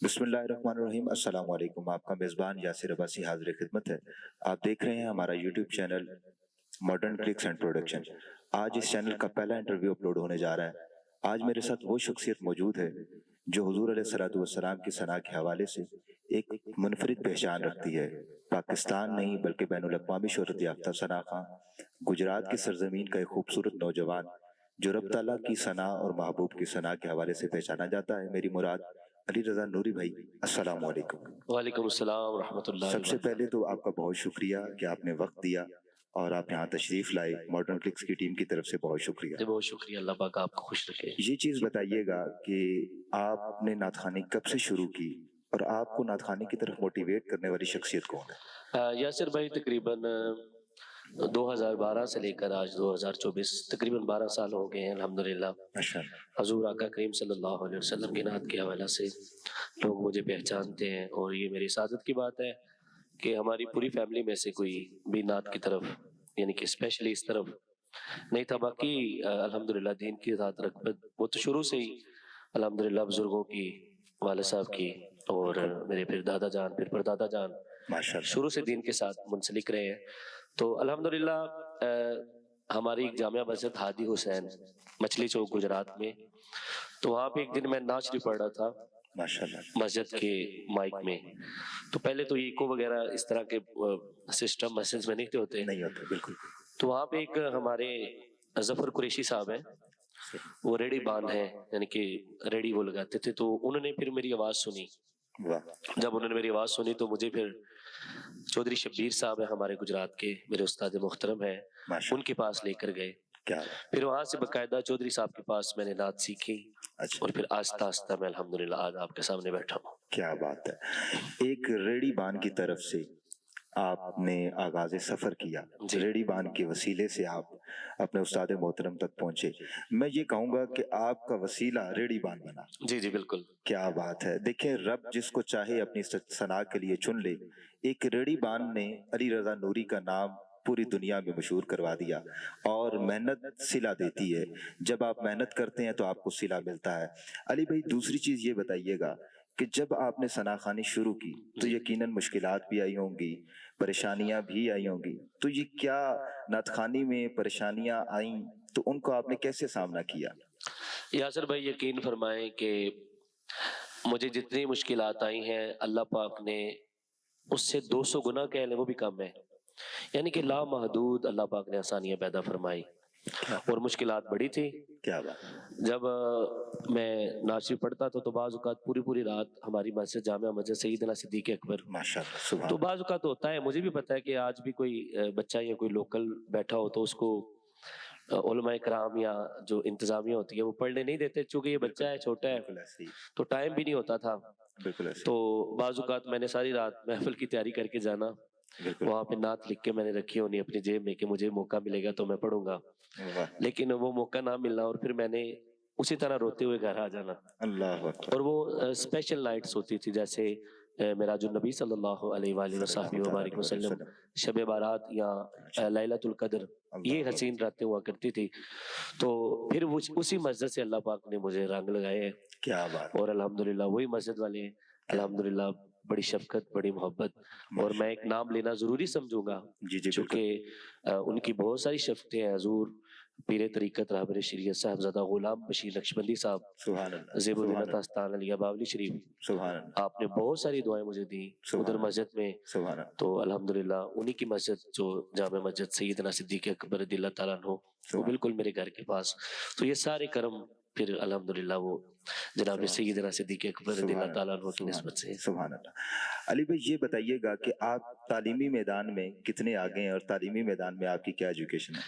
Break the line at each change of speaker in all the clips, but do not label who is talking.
बिस्मिल्लाहिर्रहमानिर्रहीम। अस्सलाम वालेकुम। आपका मेज़बान यासिर अब्बासी हाज़िर खिदमत है। आप देख रहे हैं हमारा YouTube channel modern clicks and production. आज इस चैनल का पहला इंटरव्यू अपलोड होने जा रहा है। आज मेरे साथ वो शख्सियत मौजूद है जो हुज़ूर अलैहिस्सलातु वस्सलाम की सना के हवाले से एक मुनफरिद पहचान रखती है। पाकिस्तान नहीं बल्कि बैनुल अक़वामी शोहरत याफ्ता सना खां, गुजरात की सरजमीन का एक खूबसूरत नौजवान जो रब ताला की सना और महबूब की सना के हवाले से पहचाना जाता है। मेरी मुराद अली रज़ा नूरी भाई, अस्सलाम वालेकुम।
वालेकुम अस्सलाम रहमतुल्लाहि व
सबसे पहले तो आपका बहुत शुक्रिया कि आपने वक्त दिया और आप यहाँ तशरीफ लाए। मॉडर्न क्लिक्स की टीम की तरफ से बहुत शुक्रिया।
बहुत शुक्रिया, अल्लाह पाक आपको खुश रखे।
ये चीज़ बताइएगा कि आपने नातखानी कब से शुरू की और आपको नातखानी की तरफ मोटिवेट करने वाली शख्सियत कौन है?
यासिर भाई, तकरीबन 2012 से लेकर आज 2024 तकरीबन 12 साल हो गए हैं अल्हम्दुलिल्लाह।
माशाअल्लाह।
हजूर आका करीम सल्लल्लाहु अलैहि वसल्लम की नात के हवाले से लोग मुझे पहचानते हैं और ये मेरी सादत की बात है कि हमारी पूरी फैमिली में से कोई भी नात की तरफ यानी कि स्पेशली इस तरफ नहीं था। बाकी अल्हम्दुलिल्लाह दीन की ज़ात रग़बत वो तो शुरू से ही अल्हम्दुलिल्लाह बुजुर्गों की, वाले साहब की और मेरे फिर दादा जान, फिर परदादा जान
माशाअल्लाह
शुरू से दीन के साथ मुंसलिक रहे हैं। तो अल्हम्दुलिल्लाह हमारी एक जामिया मस्जिद हादी हुसैन मछली चौक गुजरात में, तो वहाँ पे एक दिन मैं नाच भी पढ़ रहा था
माशाअल्लाह।
मस्जिद के माइक में। तो पहले तो इको वगैरह इस तरह के सिस्टम मस्जिद में नहीं होते,
नहीं होते, बिल्कुल।
तो वहाँ पे एक हमारे जफर कुरैशी साहब हैं, वो रेडी बान है यानी कि रेडी वो लगाते थे। तो उन्होंने फिर मेरी आवाज़ सुनी।
वाह।
जब उन्होंने मेरी आवाज़ सुनी तो मुझे फिर चौधरी शब्बीर साहब है हमारे गुजरात के, मेरे उस्ताद मोहतरम है, उनके पास लेकर गए।
क्या?
फिर वहाँ से बाकायदा चौधरी साहब के पास मैंने नात सीखी।
अच्छा।
और फिर आस्ता आस्ता मैं अल्हम्दुलिल्लाह आज आपके सामने बैठा हूँ।
क्या बात है। एक रेडी बान की तरफ से आपने आगाज सफर किया, रेडी बान के वसीले से आप अपने उस्ताद मोहतरम तक पहुंचे। मैं ये कहूंगा कि आपका वसीला रेडी बान बना।
जी जी बिल्कुल।
क्या बात है। देखें, रब जिसको चाहे अपनी सना के लिए चुन ले। एक रेडी बान ने अली रजा नूरी का नाम पूरी दुनिया में मशहूर करवा दिया और मेहनत सिला देती है। जब आप मेहनत करते हैं तो आपको सिला मिलता है। अली भाई, दूसरी चीज ये बताइएगा कि जब आपने सनाखानी शुरू की तो यकीनन मुश्किलात भी आई होंगी, परेशानियां भी आई होंगी। तो ये क्या नातखानी में परेशानियां आई तो उनको आपने कैसे सामना किया?
यासिर भाई, यकीन फरमाएं कि मुझे जितनी मुश्किलात आई हैं अल्लाह पाक ने उससे 200 गुना कह लें वो भी कम है, यानी कि लामहदूद अल्लाह पाक ने आसानियां पैदा फरमाई और मुश्किलात बड़ी थी।
क्या बात।
जब मैं नाशी पढ़ता था तो बाज़ औक़ात पूरी पूरी रात हमारी मस्जिद जामिया मस्जिद सैयदना सिद्दीक़ अकबर,
माशाअल्लाह, सुभान।
तो बाज़ औक़ात होता है, मुझे भी पता है कि आज भी कोई बच्चा या कोई लोकल बैठा हो तो उसको उलमाए कराम या जो इंतजामिया होती है वो पढ़ने नहीं देते, चूंकि ये बच्चा है, छोटा है, तो टाइम भी नहीं होता था। तो बाज़ औक़ात मैंने सारी रात महफिल की तैयारी करके जाना, वहाँ पे नात लिख के मैंने रखी होनी अपनी जेब में कि मुझे मौका मिलेगा तो मैं पढ़ूंगा, लेकिन वो मौका ना मिलना और फिर मैंने उसी तरह रोते हुए घर आ जाना।
अल्लाह।
और वो स्पेशल नाइट्स होती थी, जैसे मेराजुन नबी सल्लल्लाहु अलैहि वसल्लम, शब बारात या लैलतुल कद्र, ये हसीन रातें हुआ करती थी। तो फिर उसी मस्जिद से अल्लाह पाक ने मुझे रंग लगाए हैं।
क्या बात।
और अल्हम्दुलिल्लाह वही मस्जिद वाले हैं, अल्हम्दुलिल्लाह बड़ी शफकत, बड़ी मोहब्बत। और मैं एक नाम लेना जरूरी समझूंगा क्योंकि उनकी बहुत सारी शफ़क़तें हैं। हजूर पीर तरीक़त रहबर शरीयत साहबज़ादा गुलाम बशीर नक्शबंदी साहब, ज़ेबुद्दीन आस्तान अलिया बावली शरीफ, आपने बहुत सारी दुआएं मुझे दी उधर मस्जिद में। तो अल्हम्दुलिल्लाह उन्हीं की मस्जिद जो जामे मस्जिद सैयदना सिद्दीक़ अकबर रज़ियल्लाहु ताला अन्हु, वो बिल्कुल मेरे घर के पास। तो ये सारे कर्म फिर अल्हम्दुलिल्लाह वो जनाब सैयदना सिद्दीक़ अकबर रज़ियल्लाहु ताला अन्हु की निस्बत से।
सुभान अल्लाह। अली भाई, ये बताइएगा कि आप तालीमी मैदान में कितने आगे हैं और तालीमी मैदान में आपकी क्या एजुकेशन है?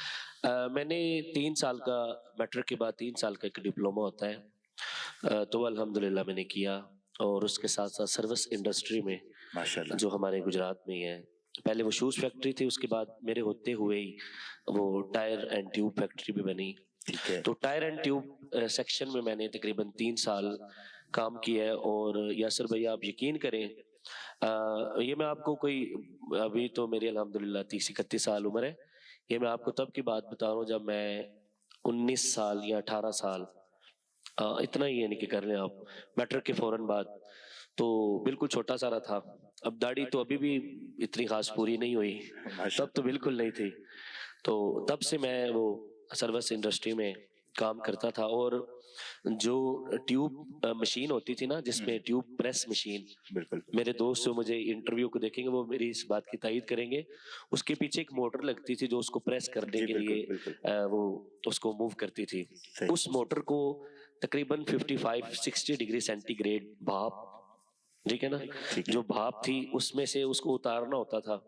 मैंने 3 साल का, मैट्रिक के बाद 3 साल का एक डिप्लोमा होता है, तो अल्हम्दुलिल्लाह मैंने किया। और उसके साथ साथ सर्विस इंडस्ट्री में
माशाअल्लाह
जो हमारे गुजरात में ही है, पहले वो शूज़ फैक्ट्री थी, उसके बाद मेरे होते हुए ही वो टायर एंड ट्यूब फैक्ट्री भी बनी। तो टायर एंड ट्यूब सेक्शन में मैंने तकरीबन 3 साल काम किया है। और यासिर भाई, आप यकीन करें, ये मैं आपको कोई, अभी तो मेरी अल्हम्दुलिल्लाह 30-31 साल उम्र है, ये मैं आपको तब की बात बता रहा हूँ जब मैं 19 साल या 18 साल, इतना ही यानी कि कर लें आप, मैट्रिक के फौरन बाद। تو بالکل چھوٹا سا رہا تھا. اب داڑھی تو ابھی بھی اتنی خاص پوری نہیں ہوئی, تب تو بالکل نہیں تھی. تو تب سے میں وہ سروس انڈسٹری میں کام کرتا تھا. اور جو ٹیوب مشین ہوتی تھی نا, جس میں ٹیوب پریس مشین,
بالکل
میرے دوست جو مجھے انٹرویو کو دیکھیں گے وہ میری اس بات کی تائید کریں گے, اس کے پیچھے ایک موٹر لگتی تھی جو اس کو پریس کرنے کے لیے وہ اس کو موو کرتی تھی. اس موٹر کو تقریباً 55-60 ڈگری سینٹی گریڈ بھاپ, ٹھیک ہے نا, جو بھاپ تھی اس میں سے اس کو اتارنا ہوتا تھا.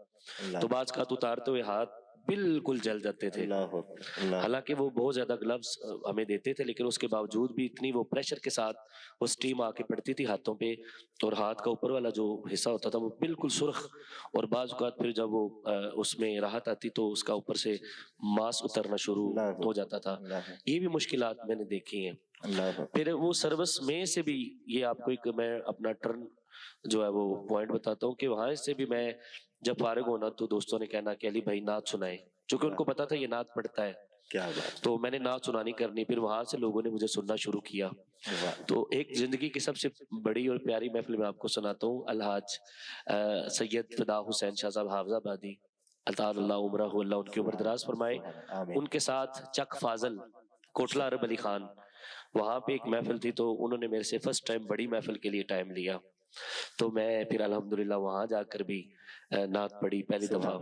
تو بعض کا اتارتے ہوئے ہاتھ بالکل جل جاتے تھے. حالانکہ وہ بہت زیادہ گلوز ہمیں دیتے تھے, لیکن اس کے باوجود بھی اتنی وہ پریشر کے ساتھ وہ سٹیم آ کے پڑتی تھی ہاتھوں پہ, اور ہاتھ کا اوپر والا جو حصہ ہوتا تھا وہ بالکل سرخ. اور بعض اوقات پھر جب وہ اس میں راحت آتی تو اس کا اوپر سے ماس اترنا شروع ہو جاتا تھا. یہ بھی مشکلات میں نے دیکھی ہیں. پھر وہ سروس میں سے بھی یہ آپ کو ایک میں اپنا ٹرن جو ہے وہ پوائنٹ بتاتا ہوں کہ وہاں سے بھی میں جب فارغ ہونا تو دوستوں نے کہنا کہ علی بھائی نعت سنائے, چونکہ ان کو پتا تھا یہ نعت پڑھتا ہے.
کیا بات,
تو میں نے نعت سنانی کرنی, پھر وہاں سے لوگوں نے مجھے سننا شروع کیا. تو ایک زندگی کی سب سے بڑی اور پیاری محفل میں آپ کو سناتا ہوں. الحاج سید فدا حسین شاہ صاحب حافظ آبادی, اللہ عمرہ اللہ ان کی عمر دراز فرمائے, ان کے ساتھ چک فاضل کوٹلہ عرب علی خان, وہاں پہ ایک محفل تھی. تو انہوں نے میرے سے فرسٹ ٹائم بڑی محفل کے لیے ٹائم لیا. تو میں پھر الحمدللہ وہاں جا کر بھی نعت پڑھی پہلی دفعہ.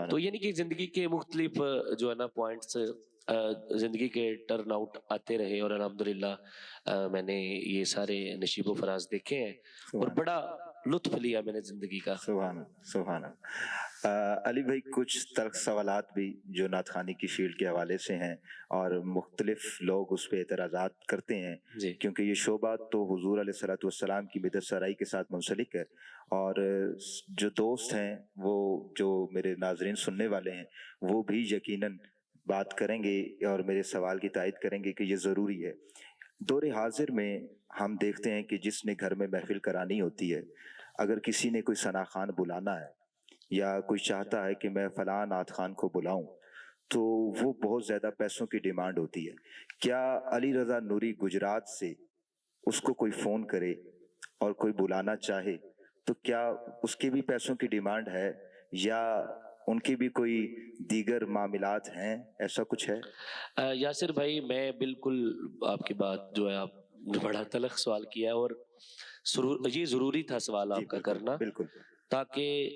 تو یعنی کہ زندگی کے مختلف جو ہے نا پوائنٹس زندگی کے ٹرن آؤٹ آتے رہے, اور الحمدللہ میں نے یہ سارے نشیب و فراز دیکھے ہیں اور بڑا لطف لیا میں نے زندگی کا.
سبحان علی بھائی, کچھ تلخ سوالات بھی جو نعت خوانی کی فیلڈ کے حوالے سے ہیں, اور مختلف لوگ اس پہ اعتراضات کرتے ہیں, کیونکہ یہ شعبہ تو حضور علیہ الصلوۃ والسلام کی بدعت سرائی کے ساتھ منسلک ہے. اور جو دوست ہیں وہ جو میرے ناظرین سننے والے ہیں وہ بھی یقیناً بات کریں گے اور میرے سوال کی تائید کریں گے کہ یہ ضروری ہے. دور حاضر میں ہم دیکھتے ہیں کہ جس نے گھر میں محفل کرانی ہوتی ہے, اگر کسی نے کوئی ثنا خوان بلانا ہے یا کوئی چاہتا ہے کہ میں فلاں نعت خوان کو بلاؤں, تو وہ بہت زیادہ پیسوں کی ڈیمانڈ ہوتی ہے. کیا علی رضا نوری گجرات سے اس کو کوئی فون کرے اور کوئی بلانا چاہے تو کیا اس کی بھی پیسوں کی ڈیمانڈ ہے, یا ان کی بھی کوئی دیگر معاملات ہیں, ایسا کچھ ہے؟
یاسر بھائی, میں بالکل آپ کی بات جو ہے, آپ نے بڑا تلخ سوال کیا ہے, اور یہ ضروری تھا سوال آپ کا کرنا,
بالکل.
تاکہ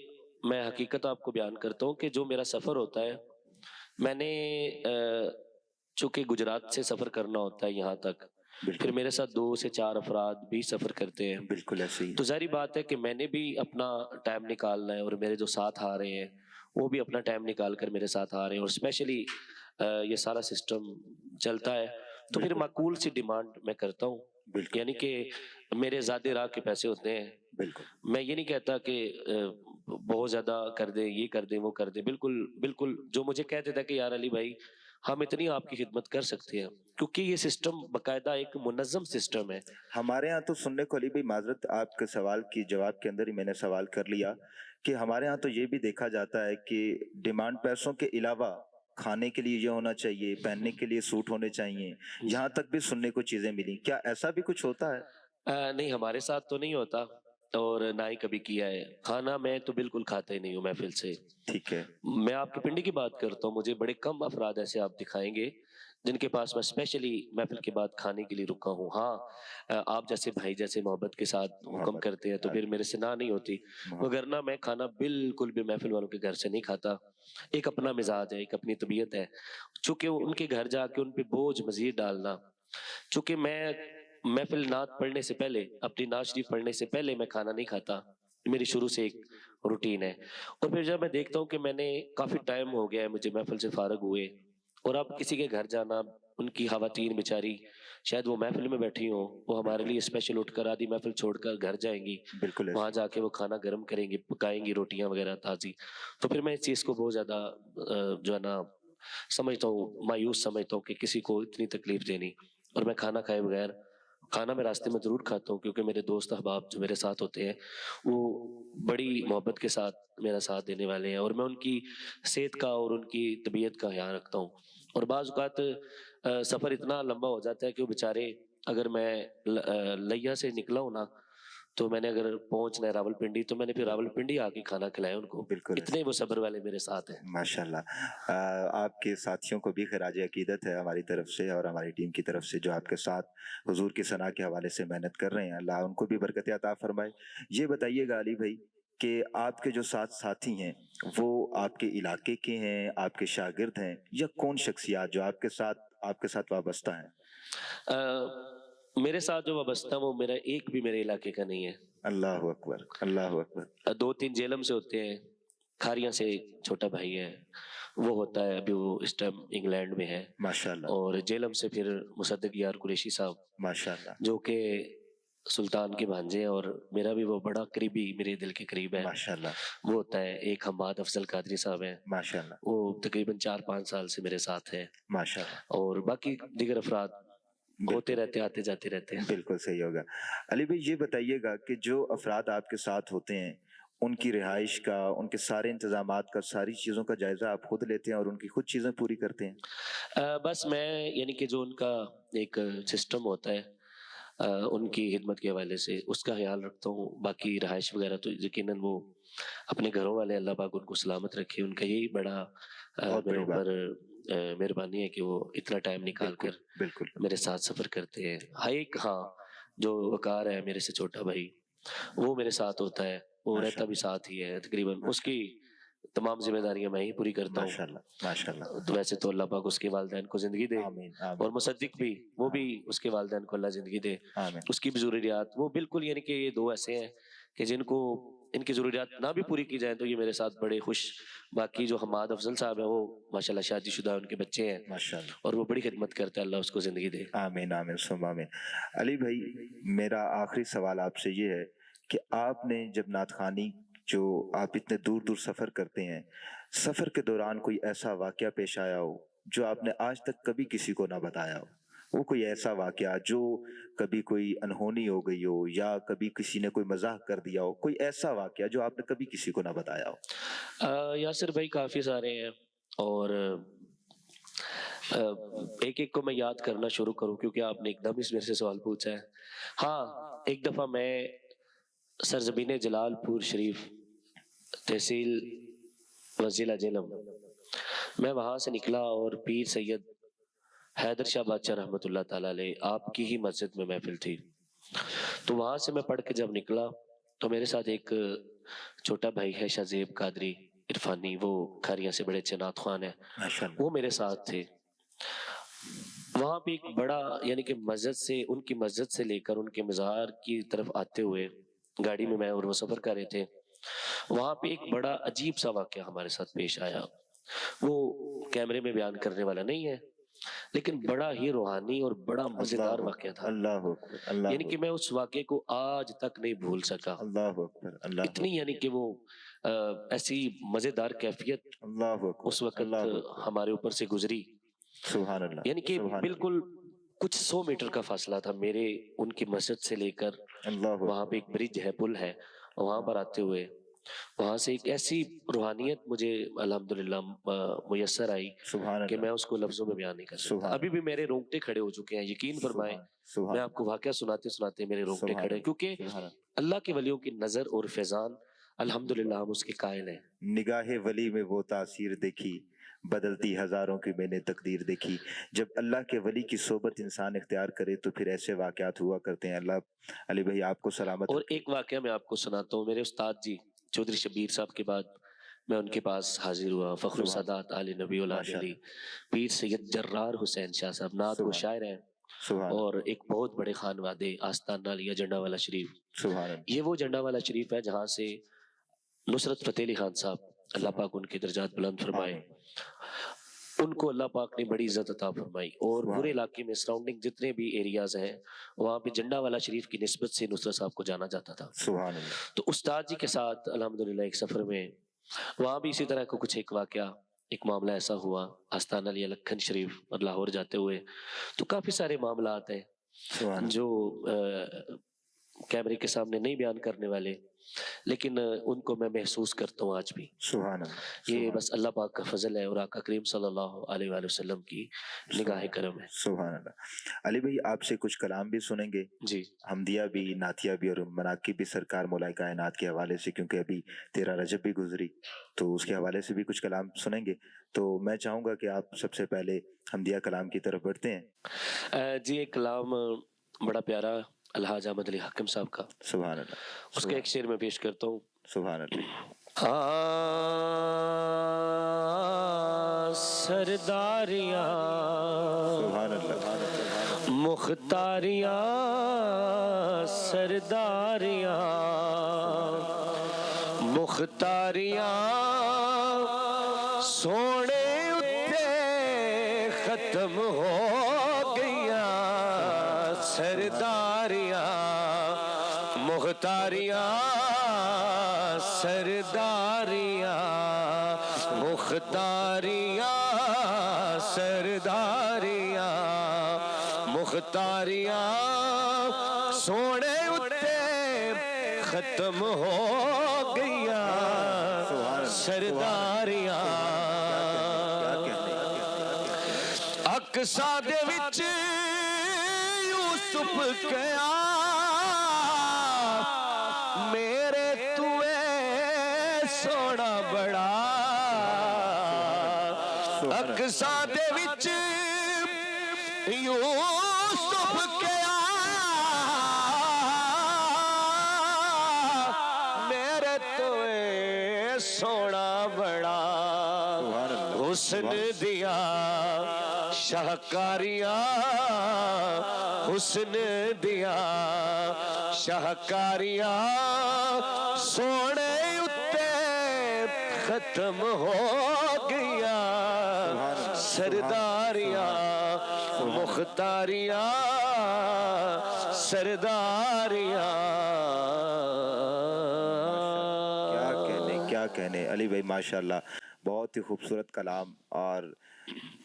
میں حقیقت آپ کو بیان کرتا ہوں کہ جو میرا سفر ہوتا ہے, میں نے چونکہ گجرات سے سفر کرنا ہوتا ہے یہاں تک, پھر میرے ساتھ 2 سے 4 افراد بھی سفر کرتے ہیں.
بالکل ایسے ہی.
تو ظاہری بات ہے کہ میں نے بھی اپنا ٹائم نکالنا ہے, اور میرے جو ساتھ آ رہے ہیں وہ بھی اپنا ٹائم نکال کر میرے ساتھ آ رہے ہیں, اور اسپیشلی یہ سارا سسٹم چلتا ہے. تو پھر معقول سی ڈیمانڈ میں کرتا ہوں, یعنی کہ میرے زیادہ راہ کے پیسے ہوتے ہیں. میں یہ نہیں کہتا کہ بہت زیادہ کر دیں, یہ کر دیں, وہ کر دیں. بالکل بالکل جو مجھے کہتے تھے کہ یار علی بھائی ہم اتنی آپ کی خدمت کر سکتے ہیں, کیونکہ یہ سسٹم باقاعدہ ایک منظم سسٹم ہے.
ہمارے ہاں تو سننے کو علی بھائی, معذرت آپ کے سوال کی جواب کے اندر ہی میں نے سوال کر لیا کہ ہمارے ہاں تو یہ بھی دیکھا جاتا ہے کہ ڈیمانڈ پیسوں کے علاوہ کھانے کے لیے یہ ہونا چاہیے, پہننے کے لیے سوٹ ہونے چاہیے, یہاں تک بھی سننے کو چیزیں ملی. کیا ایسا بھی کچھ ہوتا ہے؟
نہیں, ہمارے ساتھ تو نہیں ہوتا, اور نہ ہی کبھی کیا ہے. کھانا میں تو بالکل کھاتا ہی نہیں ہوں محفل سے.
ٹھیک ہے.
میں آپ کی پنڈی کی بات کرتا ہوں, مجھے بڑے کم افراد ایسے آپ دکھائیں گے جن کے پاس میں اسپیشلی محفل کے بعد کھانے کے لیے رکا ہوں. ہاں, آپ جیسے بھائی جیسے محبت کے ساتھ حکم کرتے ہیں تو پھر میرے سے نہ نہیں ہوتی, وگرنہ میں کھانا بالکل بھی محفل والوں کے گھر سے نہیں کھاتا. ایک اپنا مزاج ہے, ایک اپنی طبیعت ہے, چونکہ ان کے گھر جا کے ان پہ بوجھ مزید ڈالنا. چونکہ میں محفل نعت پڑھنے سے پہلے, اپنی نعت شریف پڑھنے سے پہلے میں کھانا نہیں کھاتا, میری شروع سے ایک روٹین ہے. اور پھر جب میں دیکھتا ہوں کہ میں نے کافی ٹائم ہو گیا ہے مجھے محفل سے فارغ ہوئے, اور اب کسی کے گھر جانا, ان کی خواتین بیچاری شاید وہ محفل میں بیٹھی ہوں, وہ ہمارے لیے اسپیشل اٹھ کر آدھی محفل چھوڑ کر گھر جائیں گی, وہاں جا کے وہ کھانا گرم کریں گی, پکائیں گی روٹیاں وغیرہ تازی. تو پھر میں اس چیز کو بہت زیادہ جو ہے نا سمجھتا ہوں, مایوس سمجھتا ہوں کہ کسی کو اتنی تکلیف دینی. اور میں کھانا کھائے بغیر, کھانا میں راستے میں ضرور کھاتا ہوں, کیونکہ میرے دوست احباب جو میرے ساتھ ہوتے ہیں وہ بڑی محبت کے ساتھ میرا ساتھ دینے والے ہیں, اور میں ان کی صحت کا اور ان کی طبیعت کا خیال رکھتا ہوں. اور بعض اوقات سفر اتنا لمبا ہو جاتا ہے کہ وہ بیچارے, اگر میں لیا سے نکلا ہوں نا تو میں نے اگر پہنچنا ہے راولپنڈی تو میں نے پھر راولپنڈی آ کے کھانا کھلایا ان کو.
بالکل
اتنے وہ صبر والے میرے ساتھ ہیں.
ماشاءاللہ. آپ کے ساتھیوں کو بھی خراج عقیدت ہے ہماری طرف سے اور ہماری ٹیم کی طرف سے، جو آپ کے ساتھ حضور کی ثنا کے حوالے سے محنت کر رہے ہیں. اللہ ان کو بھی برکت عطا فرمائے. یہ بتائیے گا علی بھائی کہ آپ کے جو ساتھی ہیں وہ آپ کے علاقے کے ہیں، آپ کے شاگرد ہیں، یا کون شخصیات جو آپ کے ساتھ وابستہ ہیں؟
میرے ساتھ جو وابستہ وہ میرا ایک بھی میرے علاقے کا نہیں ہے.
اللہ اکبر، اللہ اکبر.
2-3 جیلم سے ہوتے ہیں، کھاریاں سے ایک چھوٹا بھائی ہے وہ ہوتا ہے، ابھی وہ اس ٹائم انگلینڈ میں ہے.
ماشاءاللہ.
اور جیلم سے پھر مصدق یار قریشی صاحب
ماشاءاللہ.
جو کہ سلطان کے بھانجے ہیں اور میرا بھی وہ بڑا قریبی، میرے دل کے قریب ہے،
ماشاءاللہ.
وہ ہوتا ہے. ایک حماد افضل قادری صاحب ہیں،
ماشاءاللہ.
وہ تقریباً 4-5 سال سے میرے ساتھ ہیں.
ماشاءاللہ.
اور باقی دیگر افراد ہوتے رہتے، آتے جاتے رہتے ہیں.
بالکل صحیح ہوگا. علی بھائی یہ بتائیے گا کہ جو افراد آپ کے ساتھ ہوتے ہیں ان کی رہائش کا، ان کے سارے انتظامات کا، ساری چیزوں کا جائزہ آپ خود لیتے ہیں اور ان کی خود چیزیں پوری کرتے ہیں؟
بس میں یعنی کہ جو ان کا ایک سسٹم ہوتا ہے ان کی خدمت کے حوالے سے اس کا خیال رکھتا ہوں. باقی رہائش وغیرہ تو یقیناً وہ اپنے گھروں والے، اللہ پاک ان کو سلامت رکھے، ان کا یہی بڑا میرے اوپر مہربانی ہے کہ وہ اتنا ٹائم نکال کر
بالکل
میرے ساتھ سفر کرتے ہیں. ہاں جو وقار ہے میرے سے چھوٹا بھائی، وہ میرے ساتھ ہوتا ہے، وہ رہتا بھی ساتھ ہی ہے. تقریباً اس کی تمام ذمہ داریاں میں ہی پوری کرتا ہوں.
ماشاءاللہ. ماشاءاللہ.
تو ویسے تو اللہ پاک اس کے والدین کو زندگی دے،
آمین.
اور مصدق بھی، وہ بھی اس کے والدین کو اللہ زندگی دے.
آمین.
اس کی بھی ضروریات وہ بالکل، یعنی کہ یہ 2 ایسے ہیں کہ جن کو ان کی ضروریات نہ بھی پوری کی جائیں تو یہ میرے ساتھ بڑے خوش. باقی جو حماد افضل صاحب ہیں وہ ماشاءاللہ شادی شدہ، ان کے بچے ہیں
ماشاءاللہ.
اور وہ بڑی خدمت کرتے ہیں، اللہ اس کو زندگی دے.
آمین. آمین ثم آمین. علی بھائی میرا آخری سوال آپ سے یہ ہے کہ آپ نے جب نعت خوانی، جو آپ اتنے دور دور سفر کرتے ہیں، سفر کے دوران کوئی ایسا واقعہ پیش آیا ہو جو آپ نے آج تک کبھی کسی کو نہ بتایا ہو؟ وہ کوئی ایسا واقعہ جو کبھی کوئی انہونی ہو گئی ہو یا کبھی کسی نے کوئی مزاح کر دیا ہو، کوئی ایسا واقعہ جو آپ نے کبھی کسی کو نہ بتایا ہو؟
یاسر بھائی کافی سارے ہیں، اور ایک ایک کو میں یاد کرنا شروع کروں کیونکہ آپ نے ایک دم اس میرے سے سوال پوچھا ہے. ہاں ایک دفعہ میں سرزمین جلال پور شریف، تحصیل وزیلہ جیلم، میں وہاں سے نکلا اور پیر سید حیدر شاہ بادشاہ رحمۃ اللہ تعالیٰ علیہ آپ کی ہی مسجد میں محفل تھی. تو وہاں سے میں پڑھ کے جب نکلا تو میرے ساتھ ایک چھوٹا بھائی ہے شاذیب قادری عرفانی، وہ کھاریاں سے بڑے اچھے نعت خوان ہیں، وہ میرے ساتھ تھے. وہاں پہ ایک بڑا، یعنی کہ مسجد سے، ان کی مسجد سے لے کر ان کے مزار کی طرف آتے ہوئے گاڑی میں میں اور وہ سفر کر رہے تھے. وہاں پہ ایک بڑا عجیب سا واقعہ ہمارے ساتھ پیش آیا. وہ کیمرے میں بیان کرنے والا نہیں ہے لیکن بڑا ہی روحانی اور بڑا مزیدار واقعہ تھا. یعنی کہ میں اس واقعے کو آج تک نہیں بھول سکا. اتنی یعنی کہ وہ ایسی مزیدار کیفیت اس وقت ہمارے اوپر سے گزری.
سبحان اللہ.
یعنی کہ بالکل کچھ 100 میٹر کا فاصلہ تھا میرے ان کی مسجد سے لے کر وہاں پہ ایک برج ہے، پل ہے، وہاں پر آتے ہوئے وہاں سے ایک ایسی روحانیت مجھے الحمدللہ میسر آئی کہ میں اس کو لفظوں میں بیان نہیں کر سکتا. ابھی بھی میرے رونگٹے کھڑے ہو چکے ہیں، یقین فرمائیں. میں آپ کو واقعہ سناتے سناتے میرے رونگٹے کھڑے ہیں، کیونکہ اللہ کے ولیوں کی نظر اور فیضان الحمدللہ ہم اس کے قائل ہیں.
نگاہ ولی میں وہ تاثیر دیکھی، بدلتی ہزاروں کی میں نے تقدیر دیکھی. جب اللہ کے ولی کی صحبت انسان اختیار کرے تو پھر ایسے واقعات ہوا کرتے ہیں. اللہ علی بھائی آپ کو سلامت.
اور ایک واقعہ میں آپ کو سناتا ہوں. میرے استاد جی چودھری شبیر صاحب کے بعد میں ان کے پاس حاضر ہوا. فخر السادات علی نبی اولاد علی پیر سید جرار حسین شاہ صاحب نعت و شاعر ہیں، اور ایک بہت بڑے خانوادے آستانہ علیہ جنڈا والا شریف. یہ وہ جنڈا والا شریف ہے جہاں سے نصرت فتح علی خان صاحب، اللہ پاک ان کے درجات بلند فرمائے، ان کو اللہ پاک نے بڑی عزت عطا فرمائی. اور پورے علاقے میں سراؤنڈنگ جتنے بھی ایریاز ہیں وہاں پہ جنڈا والا شریف کی نسبت سے نصرت صاحب کو جانا جاتا تھا. تو استاد جی کے ساتھ الحمدللہ ایک سفر میں وہاں بھی اسی طرح کا کچھ ایک واقعہ، ایک معاملہ ایسا ہوا آستانہ علیہ لکھن شریف اور لاہور جاتے ہوئے. تو کافی سارے معاملات ہیں جو कैमरे के सामने नहीं बयान करने वाले, लेकिन उनको मैं महसूस करता हूँ आज भी।
सुभान अल्लाह,
ये बस अल्लाह पाक का फजल है और आका करीम सल्लल्लाहु अलैहि वसल्लम की निगाह करम है।
सुभान अल्लाह। अली भाई आपसे कुछ कलाम भी सुनेंगे,
जी
हमदिया भी, नातिया भी और मनाकी भी सरकार मौलाए कायनात के हवाले से, क्योंकि अभी 13 रजब भी गुजरी तो उसके हवाले से भी कुछ कलाम सुनेंगे। तो मैं चाहूंगा कि आप सबसे पहले हमदिया कलाम की तरफ बढ़ते हैं।
जी एक कलाम बड़ा प्यारा अलहाज अहमद अली हाकिम साहब का,
सुभान अल्लाह,
उसका एक शेर मैं पेश करता हूँ।
सुभान अल्लाह।
सरदारियाँ
सुभान अल्लाह,
मुख्तारियाँ सरदारियाँ मुख्तारियाँ सोने उत्ते खत्म हो गईया सरदारियाँ मुख्तारियाँ सरदारियाँ मुख्तारियाँ सरदारियाँ मुख्तारियाँ सोने उत्ते खत्म हो गईया सरदारियाँ अक्सा दे विच यूसुफ गया मेरे तुए सोना बड़ा अक्सा दे विच यूसुफ गया मेरे तुए सोना बड़ा हुस्न दिया शाहकारियाँ हुस्न दिया शाहकारियाँ सोने उत्ते खत्म हो गईया सरदारियाँ मुख्तारियाँ सरदारियाँ।
क्या कहने अली भाई, माशाल्लाह बहुत ही खूबसूरत कलाम। और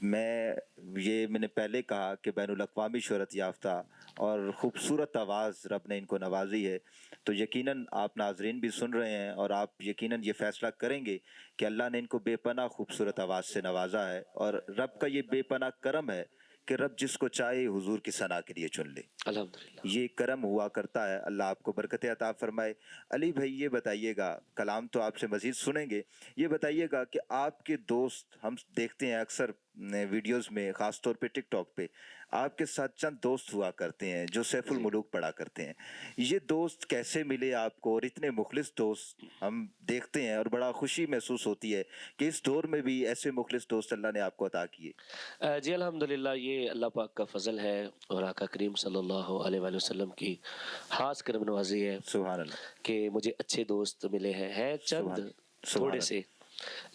मैंने पहले कहा कि बैनुल अक़वामी शोहरत याफ्ता और ख़ूबसूरत आवाज़ रब ने इनको नवाजी है, तो यकीनन आप नाजरीन भी सुन रहे हैं और आप यकीनन ये फ़ैसला करेंगे कि अल्लाह ने इनको बेपनाह खूबसूरत आवाज़ से नवाजा है और रब का ये बेपनाह करम है कि रब जिसको चाहे हुजूर की सना के लिए चुन ले।
अल्हम्दुलिल्लाह,
ये करम हुआ करता है, अल्लाह आपको बरकत अता फरमाए। अली भाई ये बताइएगा, कलाम तो आपसे मज़ीद सुनेंगे, ये बताइएगा कि आपके दोस्त, हम देखते हैं अक्सर वीडियोस में, ख़ास तौर पे टिकटॉक पे आपके साथ चंद दोस्त हुआ करते हैं जो सैफुल मुलूक पढ़ा करते हैं, ये दोस्त कैसे मिले आपको? और इतने मुखलिस दोस्त हम देखते हैं और बड़ा खुशी महसूस होती है कि इस दौर में भी ऐसे मुखलिस दोस्त अल्लाह ने आपको अता किए।
जी अल्हम्दुलिल्लाह, ये अल्लाह पाक का फजल है और आका करीम सल्लल्लाहु अलैहि वसल्लम की खास करम नवाजी है
सुभान अल्लाह,
कि मुझे अच्छे दोस्त मिले हैं चंद थोड़े से,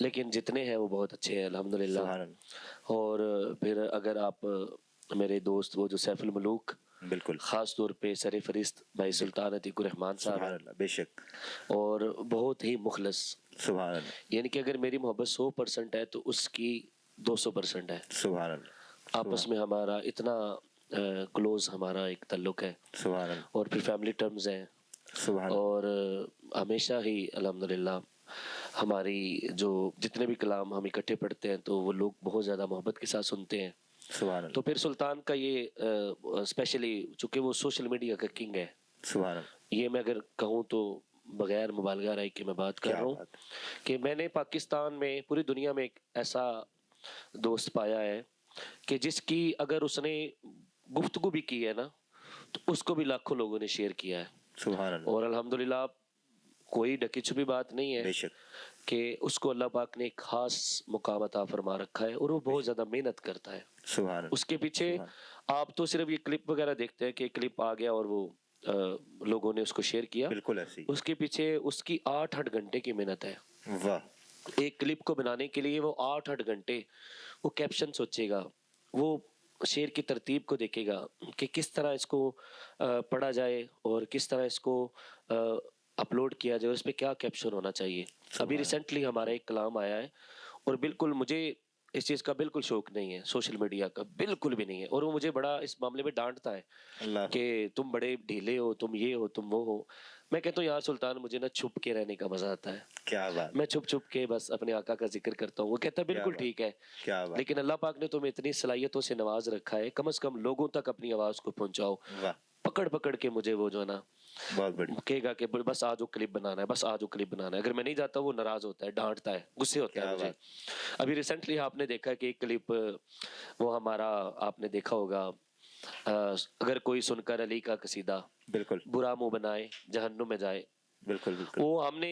लेकिन जितने हैं वो बहुत अच्छे हैं अल्हम्दुलिल्लाह।
सुभान अल्लाह,
और फिर अगर आप मेरे दोस्त वो जो सैफुल मुलूक,
बिल्कुल,
खास तौर पे सर फरिश्त भाई सुल्तान अतीकुर रहमान साहब
सुभान
हैं
अल्लाह, बेशक,
और बहुत ही मुखलस,
सुभान अल्लाह,
यानी कि अगर मेरी मोहब्बत 100% है तो उसकी 200% है।
सुभान अल्लाह,
आपस में हमारा इतना क्लोज हमारा एक ताल्लुक है
सुभान अल्लाह,
और फिर फैमिली टर्म्स हैं
सुभान
और हमेशा ही अल्हम्दुलिल्लाह हमारी जो जितने भी कलाम हम इकट्ठे पढ़ते हैं तो वो लोग बहुत ज़्यादा मोहब्बत के साथ सुनते हैं।
सुभान अल्लाह,
तो फिर सुल्तान का ये स्पेशली चूँकि वो सोशल मीडिया का किंग है,
सुभान अल्लाह,
ये मैं अगर कहूँ तो बगैर मुबालगा राय के मैं बात कर
क्या
रहा हूँ
बात,
कि मैंने पाकिस्तान में पूरी दुनिया में एक ऐसा दोस्त पाया है कि जिसकी अगर उसने गुफ्तगू भी की है ना तो उसको भी लाखों लोगों ने शेयर किया है।
सुभान अल्लाह,
और अल्हम्दुलिल्लाह कोई ढकी छुपी बात नहीं है
बेशक,
कि उसको अल्लाह पाक ने एक खास मुकाम अता फरमा रखा है और वो बहुत ज़्यादा मेहनत करता है।
सुभान अल्लाह,
उसके पीछे
सुभान,
आप तो सिर्फ ये क्लिप वगैरह देखते हैं कि क्लिप आ गया और वो लोगों ने उसको शेयर किया,
बिल्कुल ऐसी,
उसके पीछे उसकी 8-8 घंटे की मेहनत है।
वाह,
एक क्लिप को बनाने के लिए वो 8-8 घंटे वो कैप्शन सोचेगा, वो शेर की तरतीब को देखेगा कि किस तरह इसको पढ़ा जाए और किस तरह इसको अपलोड किया जाए, उस पर क्या कैप्शन होना चाहिए। अभी रिसेंटली हमारा एक कलाम आया है और बिल्कुल मुझे इस चीज़ का बिल्कुल शौक नहीं है, सोशल मीडिया का बिल्कुल भी नहीं है। और वो मुझे बड़ा इस मामले में डांटता है
अल्लाह
कि तुम बड़े ढीले हो, तुम ये हो, तुम वो हो। मैं कहता हूँ यार सुल्तान, मुझे ना छुप के रहने का मजा आता है।
क्या बात,
मैं छुप छुप के बस अपने आका का जिक्र करता हूँ। वो कहता है
क्या
बिल्कुल
बात,
ठीक है,
क्या बात,
लेकिन अल्लाह पाक ने तुम्हें इतनी सलाहियतों से नवाज रखा है, कम से कम लोगों तक अपनी आवाज को पहुंचाओ।
वाह,
पकड़ पकड़ के मुझे वो जो है ना
बहुत बढ़िया,
कहेगा कि बस आज वो क्लिप बनाना है, बस आज वो क्लिप बनाना है। अगर मैं नहीं जाता वो नाराज होता है, डांटता है, गुस्से होता है
क्या
मुझे।
बात,
अभी रिसेंटली आपने देखा कि एक क्लिप वो हमारा आपने देखा होगा, अगर कोई सुनकर अली का कसीदा
बिल्कुल,
बुरा मुंह बनाए जहन्नुम में जाए।
बिल्कुल, बिल्कुल,
वो हमने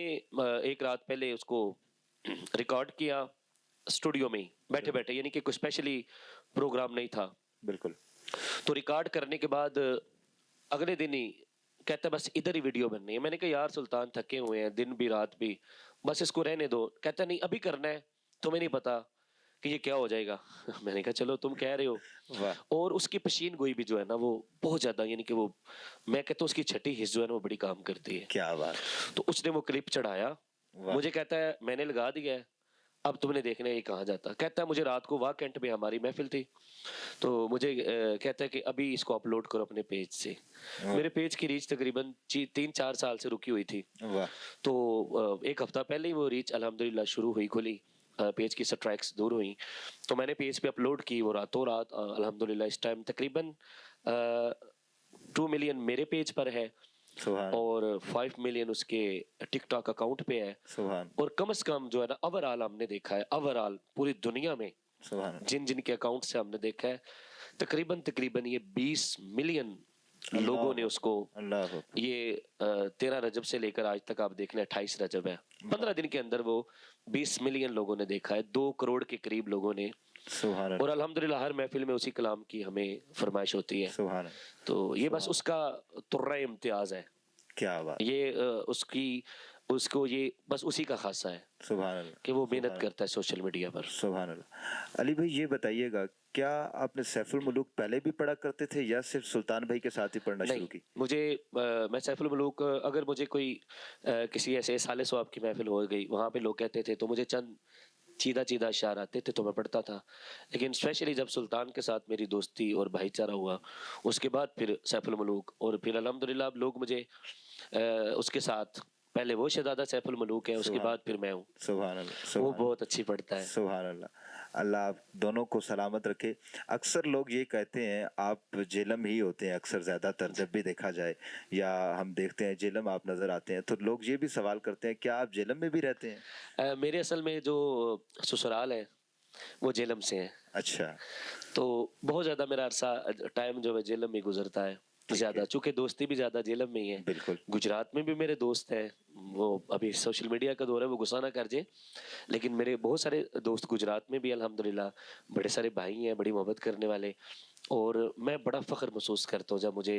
एक रात पहले उसको रिकॉर्ड किया स्टूडियो में ही बैठे बैठे, यानी कि कोई स्पेशली प्रोग्राम नहीं था।
बिल्कुल,
तो रिकॉर्ड करने के बाद अगले दिन ही कहता है बस इधर ही वीडियो बननी है। मैंने कहा यार सुल्तान, थके हुए हैं दिन भी रात भी, बस इसको रहने दो। कहता नहीं अभी करना है, तुम्हें नहीं पता कि ये क्या हो जाएगा। मैंने कहा चलो तुम कह रहे हो।
वाह,
और उसकी पशीन गोई भी जो है ना वो बहुत ज्यादा, यानी कि वो मैं कहता हूँ उसकी छठी हिस्स जो है ना वो बड़ी काम करती है।
क्या बात,
तो उसने वो क्लिप चढ़ाया,
वाह,
मुझे कहता है मैंने लगा दिया है, अब तुमने देखना है ये कहाँ जाता। कहता है मुझे रात को वाह कैंट में हमारी महफिल थी, तो मुझे कहता है कि अभी इसको अपलोड करो अपने पेज से।
वाह,
मेरे पेज की रीच तकरीबन 3-4 साल से रुकी हुई थी।
वाह,
तो एक हफ्ता पहले ही वो रीच अल्हम्दुलिल्लाह शुरू हुई, खुली, पेज की स्ट्राइक्स दूर हुई। तो मैंने पेज पे अपलोड की, वो रातों रात अल्हम्दुलिल्लाह इस टाइम तकरीबन 2 मिलियन मेरे पेज पर है
सुभान,
और 5 मिलियन उसके टिकटॉक अकाउंट पे है।
सुभान,
और कम से कम जो है ना ओवरऑल हमने देखा है, ओवरऑल पूरी दुनिया में
सुभान,
जिन जिन के अकाउंट से हमने देखा है, तकरीबन तकरीबन ये 20 मिलियन लोगों ने
अल्लाह,
उसको,
अल्लाह,
ये 13 रजब से लेकर आज तक आप देख लें 28 रजब है, 15 दिन के अंदर वो 20 मिलियन लोगों ने देखा है, 2 करोड़ के करीब लोगों ने।
सुभान
और
अल्लाह,
अल्हम्दुलिल्लाह हर महफिल में उसी कलाम की हमें फरमाइश होती है।
सुभान अल्लाह,
तो ये बस
सुभान,
उसका तुर्रा इम्तियाज है,
क्या बात,
ये उसकी उसको ये बस उसी का खासा है
सुभान अल्लाह,
कि वो मेहनत
सुभान,
करता है सोशल मीडिया पर।
सुभान अल्लाह। अली भाई ये बताइएगा, क्या आपने सैफुल मुलूक पहले भी पढ़ा करते थे या सिर्फ सुल्तान भाई के साथ ही पढ़ना
नहीं,
शुरू की?
मुझे मैं सैफुल मुलूक, अगर मुझे कोई किसी ऐसे साले सवाब की महफिल हो गई, वहाँ पे लोग कहते थे तो मुझे चंद चीदा चीदा अशार आते थे तो मैं पढ़ता था। लेकिन स्पेशली जब सुल्तान के साथ मेरी दोस्ती और भाईचारा हुआ, उसके बाद फिर सैफुल मुलूक, और फिर अल्हम्दुलिल्लाह अब लोग मुझे उसके साथ, पहले वो शहजादा सैफुल मुलूक है, उसके
सुभान,
बाद फिर मैं हूँ।
सुभान अल्लाह,
वो
सुभान,
बहुत अच्छी पढ़ता है।
सुभान अल्लाह। अल्लाह आप दोनों को सलामत रखे। अक्सर लोग ये कहते हैं आप जेलम ही होते हैं, अक्सर ज़्यादातर जब भी देखा जाए या हम देखते हैं जेलम आप नज़र आते हैं, तो लोग ये भी सवाल करते हैं क्या आप जेलम में भी रहते हैं?
मेरे असल में जो ससुराल है वो जेलम से है,
अच्छा,
तो बहुत ज़्यादा मेरा अरसा टाइम जो है जेलम में गुजरता है
ठीक
ज़्यादा,
है,
चूंकि दोस्ती भी ज़्यादा जेलम में ही है।
बिल्कुल,
गुजरात में भी मेरे दोस्त हैं, वो अभी सोशल मीडिया का दौर है, वो गुस्सा ना कर जे, लेकिन मेरे बहुत सारे दोस्त गुजरात में भी अल्हम्दुलिल्लाह, बड़े सारे भाई हैं, बड़ी मोहब्बत करने वाले। और मैं बड़ा फ़ख्र महसूस करता हूँ जब मुझे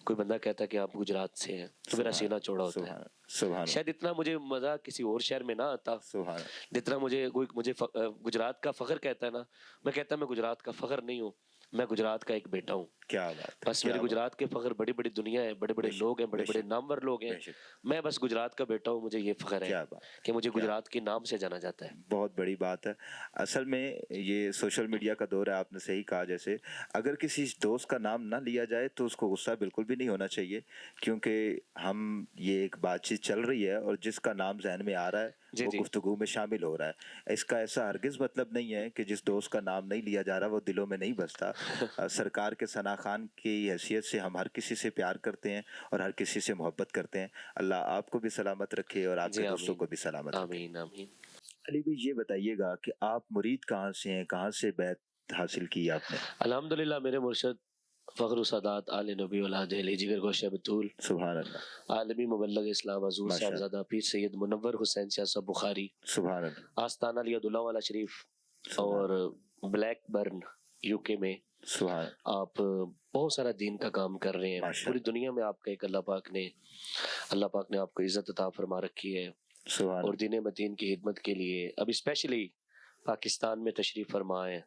कोई बंदा कहता है कि आप गुजरात से हैं, तो मेरा
सुभान,
सीना चौड़ा होता है।
सुभान, सुभान,
शायद इतना मुझे मज़ा किसी और शहर में ना आता
सुभान,
जितना मुझे कोई गुजरात का फ़ख्र कहता है ना, मैं कहता मैं गुजरात का फ़ख्र नहीं हूँ, मैं गुजरात का एक बेटा हूँ।
क्या बात है,
बस
क्या
मेरे
बात,
गुजरात के फ़ख्र बड़ी बड़ी दुनिया है, बड़े बड़े
बेशक,
लोग हैं, बड़े बड़े
बेशक,
नामवर लोग हैं।
बेशक,
मैं बस गुजरात का बेटा हूँ, मुझे ये फ़ख्र है
क्या बात,
कि मुझे
क्या
गुजरात के नाम से जाना जाता है।
बहुत बड़ी बात है। असल में ये सोशल मीडिया का दौर है, आपने सही कहा। जैसे अगर किसी दोस्त का नाम ना लिया जाए तो उसको गुस्सा बिल्कुल भी नहीं होना चाहिए, क्योंकि हम ये एक बातचीत चल रही है और जिसका नाम ज़हन में आ रहा है
जी,
वो
जी।
गुफ्तगू में शामिल हो रहा है। इसका ऐसा हरगिज़ मतलब नहीं है कि जिस दोस्त का नाम नहीं लिया जा रहा वो दिलों में नहीं बसता। सरकार के सना खान की हैसियत से हम हर किसी से प्यार करते हैं और हर किसी से मोहब्बत करते हैं। अल्लाह आपको भी सलामत रखे और
जी,
आपके दोस्तों को
आमीन,
भी सलामत रखे।
आमीन, आमीन।
अली भाई ये बताइएगा कि आप मुरीद कहाँ से हैं, कहाँ से बैत हासिल की आपने?
अल्हम्दुलिल्लाह मेरे मुर्शिद फ़ख्र सादात आले नबी औलाद अहले जिगर गोशे बतूल
सुभान अल्लाह,
आलमी मुबल्लग इस्लाम हज़ूर
माशाअल्लाह,
साहबज़ादा पीर सैयद मुनव्वर हुसैन शाह साहब बुखारी,
सुभान अल्लाह,
आस्ताना लियादुल्ला वाला शरीफ
सुभान,
और ब्लैकबर्न यूके में
सुभान,
आप बहुत सारा दीन का काम कर रहे हैं। पूरी
माशाअल्लाह,
दुनिया में आपका एक अल्लाह पाक ने आपको इज्जत अता फरमा रखी है
सुभान
और दीन मदीन की खिदमत के लिए अब स्पेशली पाकिस्तान में तशरीफ फरमा है।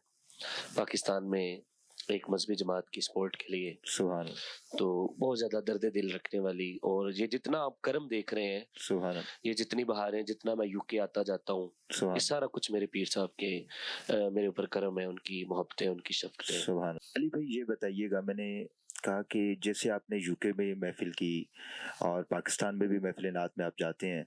पाकिस्तान में ایک مذہبی جماعت کی سپورٹ کے لیے.
سبحان اللہ.
تو بہت زیادہ درد دل رکھنے والی, اور یہ جتنا آپ کرم دیکھ رہے ہیں,
سبحان اللہ.
یہ جتنی بہاریں, جتنا میں یو کے آتا جاتا ہوں, یہ سارا کچھ میرے پیر صاحب کے میرے اوپر کرم ہے, ان کی محبتیں, ان کی شفقتیں.
سبحان اللہ. علی بھائی یہ بتائیے گا, میں نے کہا کہ جیسے آپ نے یو کے میں محفل کی اور پاکستان میں بھی محفل نعت میں آپ جاتے ہیں,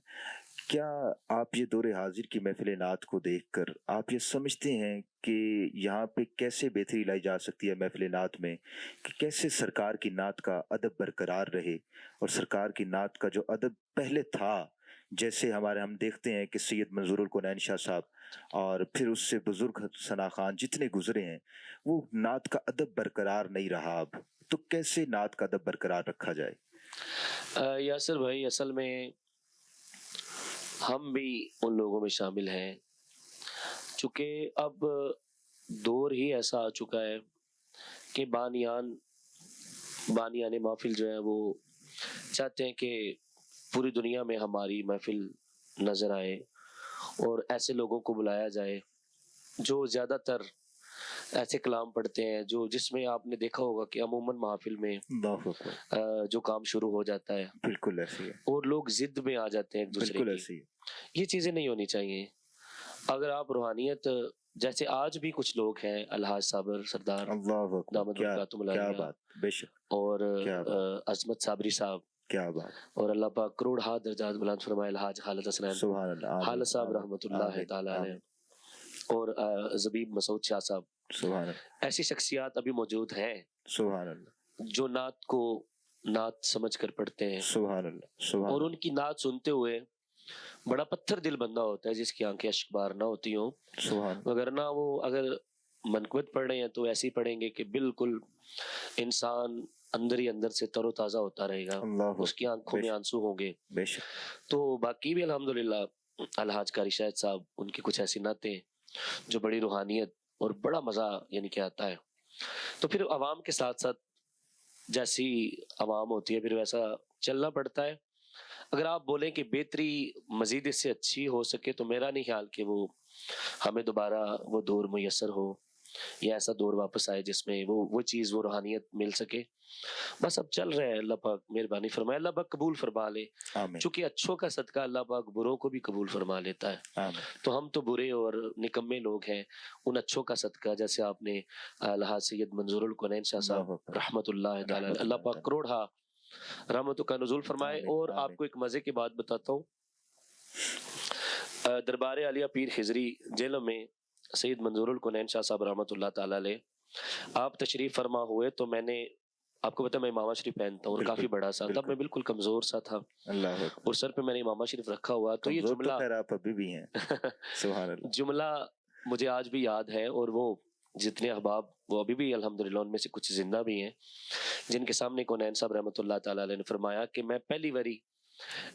کیا آپ یہ دور حاضر کی محفل نعت کو دیکھ کر آپ یہ سمجھتے ہیں کہ یہاں پہ کیسے بہتری لائی جا سکتی ہے محفل نعت میں, کہ کیسے سرکار کی نعت کا ادب برقرار رہے, اور سرکار کی نعت کا جو ادب پہلے تھا, جیسے ہم دیکھتے ہیں کہ سید منظور الکونین شاہ صاحب اور پھر اس سے بزرگ ثنا خان جتنے گزرے ہیں, وہ نعت کا ادب برقرار نہیں رہا اب, تو کیسے نعت کا ادب برقرار رکھا جائے؟
یاسر بھائی, اصل میں ہم بھی ان لوگوں میں شامل ہیں, چونکہ اب دور ہی ایسا آ چکا ہے کہ بانیان محفل جو ہے وہ چاہتے ہیں کہ پوری دنیا میں ہماری محفل نظر آئے, اور ایسے لوگوں کو بلایا جائے جو زیادہ تر ایسے کلام پڑھتے ہیں جس میں آپ نے دیکھا ہوگا کہ عموماً محفل میں جو کام شروع ہو جاتا ہے,
بالکل ایسے ہی,
اور لوگ ضد میں آ جاتے ہیں ایک دوسرے کی. یہ چیزیں نہیں ہونی چاہیے. اگر آپ روحانیت, جیسے آج بھی کچھ لوگ ہیں, الحاج صابر سردار دامت برکاتہم العالیہ, اور عظمت صابری صاحب,
کیا بات,
اور اللہ پاک کروڑ ہاتھ درجات بلند فرمائے الحاج خالد حسنین خالد صاحب رحمۃ اللہ تعالی علیہ, اور زبیب مسعود شاہ صاحب.
سبحان اللہ.
ایسی شخصیات ابھی موجود ہیں,
سبحان اللہ,
جو نعت کو نعت سمجھ کر پڑھتے ہیں.
سبحان اللہ.
اور ان کی نعت سنتے ہوئے بڑا پتھر دل بندہ ہوتا ہے جس کی آنکھیں اشک بار نہ ہوتی ہوں, وگرنہ وہ اگر منقبت پڑھ رہے ہیں تو ایسے ہی پڑھیں گے کہ بالکل انسان اندر ہی اندر سے تر و تازہ ہوتا رہے گا, اس کی آنکھوں میں آنسو ہوں گے. تو باقی بھی الحمدللہ الحاج قاری شاہد صاحب, ان کی کچھ ایسی نعتیں جو بڑی روحانیت اور بڑا مزہ یعنی کہ آتا ہے. تو پھر عوام کے ساتھ ساتھ جیسی عوام ہوتی ہے پھر ویسا چلنا پڑتا ہے. اگر آپ بولیں کہ بہتری مزید اس سے اچھی ہو سکے, تو میرا نہیں خیال کہ وہ ہمیں دوبارہ وہ دور میسر ہو, یا ایسا دور واپس آئے جس میں وہ چیز, وہ روحانیت مل سکے. بس اب چل رہے ہیں, اللہ پاک مہربانی فرمائے, اللہ پاک قبول فرما لے, چونکہ اچھوں کا صدقہ اللہ پاک بروں کو بھی قبول فرما لیتا ہے. تو ہم تو برے اور نکمے لوگ ہیں, ان اچھوں کا صدقہ, جیسے آپ نے الحاج سید منظور الکونین شاہ صاحب رحمۃ اللہ تعالی, اللہ پاک کروڑا رحمتوں کا نزول فرمائے. اور آپ کو ایک مزے کی بات بتاتا ہوں, دربار عالیہ پیر خضری جیلم میں سید منظور الکونین شاہ صاحب رحمۃ اللہ تعالی علیہ آپ تشریف فرما ہوئے, تو میں نے آپ کو پتا میں امامہ شریف پہنتا ہوں, اور کافی بڑا سا, تب میں بالکل کمزور سا تھا, اور سر پہ میں نے امامہ شریف رکھا ہوا. تو یہ جملہ
آپ ابھی بھی ہیں, سبحان اللہ,
جملہ مجھے آج بھی یاد ہے. اور وہ جتنے احباب وہ ابھی بھی الحمدللہ ان میں سے کچھ زندہ بھی ہیں, جن کے سامنے کونین صاحب رحمۃ اللہ تعالی علیہ نے فرمایا کہ میں پہلی باری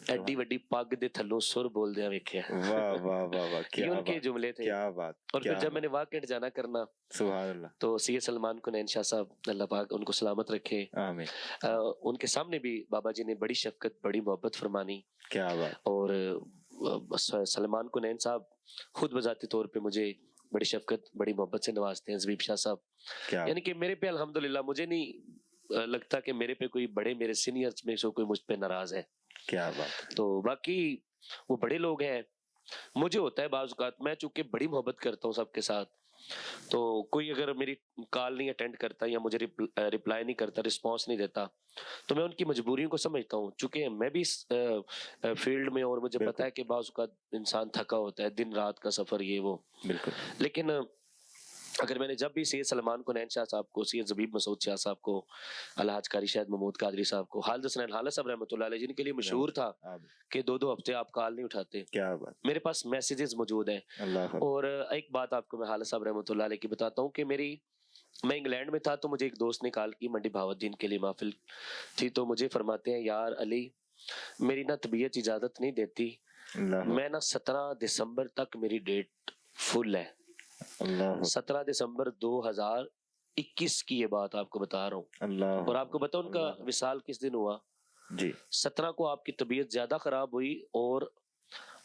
ایڈی وڈی پگ دے تھلوں سر بول دیا ویکھیا.
واہ واہ واہ واہ,
یہ ان کے جملے تھے.
کیا بات.
اور پھر جب میں نے واقعات جانا کرنا,
سبحان اللہ,
تو سید سلمان کونین شاہ صاحب, اللہ پاک ان کو سلامت رکھے,
آمین,
ان کے سامنے بھی بابا جی نے بڑی شفقت, بڑی محبت فرمانی.
کیا بات.
اور سلمان کونین صاحب خود بذاتی طور پہ مجھے بڑی شفقت, بڑی محبت سے نوازتے ہیں. زبیب شاہ صاحب, یعنی کہ میرے پہ الحمدللہ مجھے نہیں لگتا کہ میرے پہ کوئی بڑے, میرے سینئرز میں سے کوئی مجھ پہ ناراض ہے.
کیا بات.
تو باقی وہ بڑے لوگ ہیں. مجھے ہوتا ہے بعض اوقات, میں چونکہ بڑی محبت کرتا ہوں سب کے ساتھ, تو کوئی اگر میری کال نہیں اٹینڈ کرتا یا مجھے رپلائی نہیں کرتا, رسپانس نہیں دیتا, تو میں ان کی مجبوریوں کو سمجھتا ہوں, چونکہ میں بھی اس فیلڈ میں, اور مجھے پتا ہے کہ بعض اوقات انسان تھکا ہوتا ہے, دن رات کا سفر یہ وہ.
بالکل.
لیکن اگر میں نے جب بھی سید سلمان کونین شاہ صاحب کو, سید زبیب مسعود شاہ صاحب کو, الحاج قاری شاہد محمود قادری صاحب کو, خالد حسنین خالد صاحب رحمۃ اللہ علیہ, جن کے لیے مشہور تھا کہ 2 ہفتے آپ کال نہیں اٹھاتے,
کیا بات,
میرے پاس میسیجز موجود ہیں. اور ایک بات آپ کو میں خالد صاحب رحمۃ اللہ علیہ کی بتاتا ہوں کہ میں انگلینڈ میں تھا, تو مجھے ایک دوست نے کال کی, منڈی بہاوالدین کے لیے محفل تھی, تو مجھے فرماتے ہیں یار علی میری نا طبیعت اجازت نہیں دیتی, میں نا 17 دسمبر تک میری ڈیٹ فل ہے. 17 دسمبر 2021 کی یہ بات آپ کو بتا رہا ہوں. اور آپ کو بتاؤں ان کا وصال کس دن ہوا؟ 17 کو آپ کی طبیعت زیادہ خراب ہوئی, اور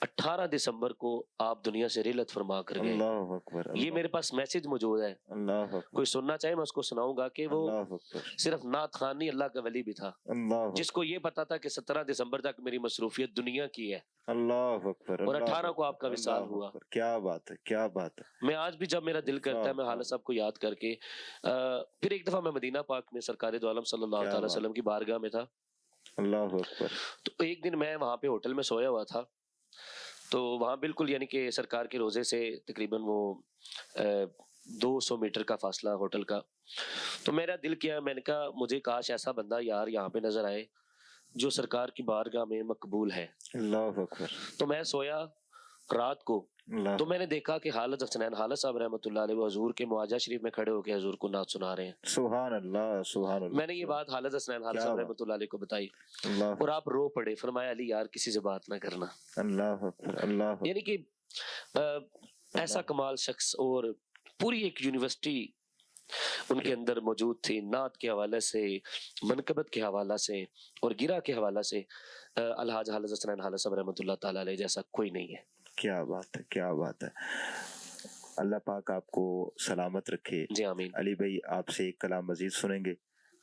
18 दिसंबर को आप दुनिया से रिलत फरमा कर गए।
अल्लाह अकबर,
ये मेरे पास मैसेज मौजूद है,
अल्लाह अकबर,
कोई सुनना चाहे मैं उसको सुनाऊंगा कि वो
अल्लाह अकबर,
सिर्फ नात खान नहीं, अल्लाह का वली भी था,
अल्लाह अकबर,
जिसको ये पता था कि 17 दिसंबर तक मेरी मसरूफियत दुनिया की है
अल्लाह अकबर,
और
अल्लाह
18 को आपका
अकबर,
विसाल
अल्लाह
हुआ।
अकबर। क्या बात है, क्या बात है।
मैं आज भी जब मेरा दिल करता है मैं हालत साहब को याद करके फिर एक दफा मैं मदीना पाक में सरकार दो आलम सल्लल्लाहु
क्या
अलैहि
बात।
वसल्लम की बारगाह में था।
अल्लाह अकबर,
तो एक दिन मैं वहां पे होटल में सोया हुआ था, तो वहां बिल्कुल यानी कि सरकार के रोजे से तकरीबन वो 200 मीटर का फासला होटल का। तो मेरा दिल किया, मैंने कहा मुझे काश ऐसा बंदा यार यहाँ पे नजर आए जो सरकार की बारगाह में मकबूल है।
अल्लाह अकबर,
तो मैं सोया रात को,
अल्लाह,
तो मैंने देखा कि हालत हसनैन हालत साहब रहमतुल्लाह अलैह वो हजूर के मुआजा शरीफ में खड़े होकर हजूर को नात सुना रहे हैं।
सुभान अल्लाह, सुभान अल्लाह।
मैंने ये बात हालत हसनैन हालत
क्या
साहब
बात।
रहमतुल्लाह अलैह को बताई
अल्लाह,
और आप रो पड़े। फरमाया अली यार किसी से बात ना करना।
अल्लाह अकबर, अल्लाह अकबर,
यानी कि ऐसा कमाल शख्स और पूरी एक यूनिवर्सिटी उनके अंदर मौजूद थी, नात के हवाले से, मनकबत के हवाला से और गिरा के हवाला से। अलहाज हालत हसनैन हालत साहब रहमतुल्लाह ताला अलैह जैसा कोई नहीं है।
क्या बात है, क्या बात है। अल्लाह पाक आपको सलामत रखे।
जी आमीन।
अली भाई आपसे एक कलाम मजीद सुनेंगे